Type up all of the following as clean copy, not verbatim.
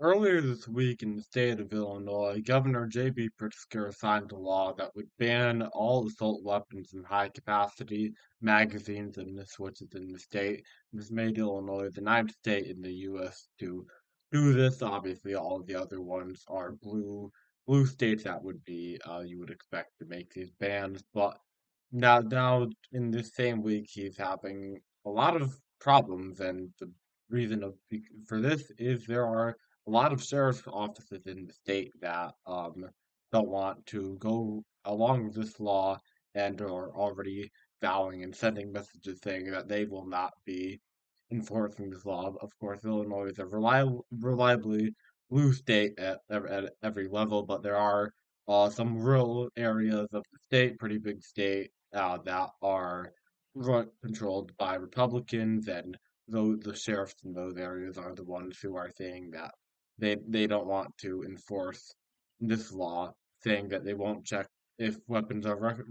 Earlier this week in the state of Illinois, Governor J.B. Pritzker signed a law that would ban all assault weapons and high-capacity magazines and the switches in the state. This made Illinois the ninth state in the U.S. to do this. Obviously, all of the other ones are blue states that would be you would expect to make these bans. But now in this same week, he's having a lot of problems, and the reason for this is there are a lot of sheriff's offices in the state that don't want to go along with this law and are already vowing and sending messages saying that they will not be enforcing this law. Of course, Illinois is a reliably blue state at every level, but there are some rural areas of the state, pretty big state, that are controlled by Republicans, and the sheriffs in those areas are the ones who are saying that they don't want to enforce this law, saying that they won't check if weapons are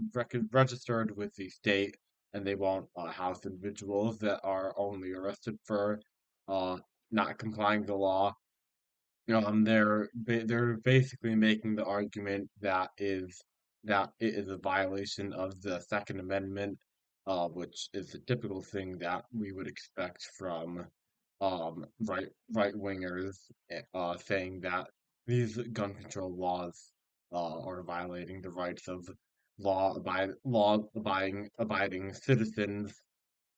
registered with the state, and they won't house individuals that are only arrested for uh, not complying with the law. They're basically making the argument that it is a violation of the Second Amendment, which is the typical thing that we would expect from right wingers, saying that these gun control laws are violating the rights of law abiding citizens.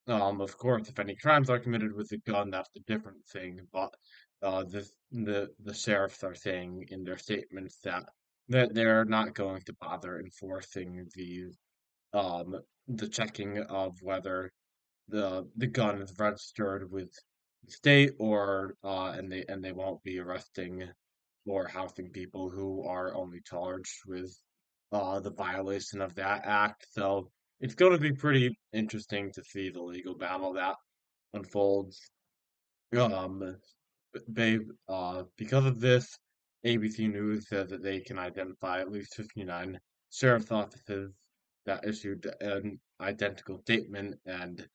Of course, if any crimes are committed with a gun, that's a different thing. But the sheriffs are saying in their statements that they're not going to bother enforcing the checking of whether the gun is registered with the state, or and they won't be arresting or housing people who are only charged with the violation of that act. So it's going to be pretty interesting to see the legal battle that unfolds. Um, because of this, ABC News says that they can identify at least 59 sheriff's offices that issued an identical statement, and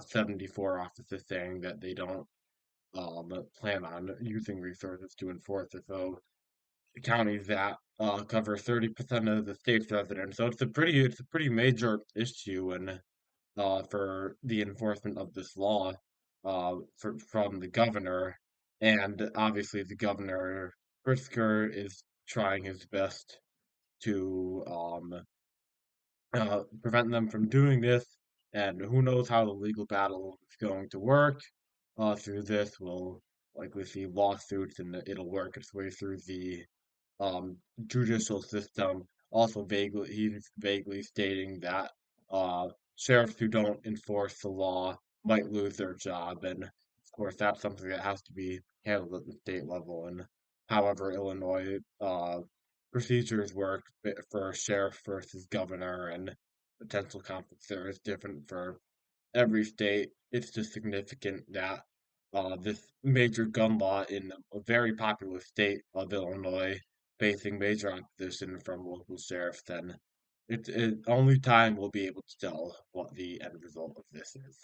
74 offices saying that they don't plan on using resources to enforce it. So counties that cover 30% of the state's residents. So it's a pretty major issue, and for the enforcement of this law from the governor. And obviously, the governor Pritzker is trying his best to prevent them from doing this. And who knows how the legal battle is going to work through this. We'll likely see lawsuits, and it'll work its way through the um, judicial system. Also, he's vaguely stating that sheriffs who don't enforce the law might lose their job, and of course, that's something that has to be handled at the state level. And however, Illinois procedures work for sheriff versus governor, and potential conflicts there is different for every state. It's just significant that this major gun law in a very populous state of Illinois facing major opposition from local sheriffs, then only time will be able to tell what the end result of this is.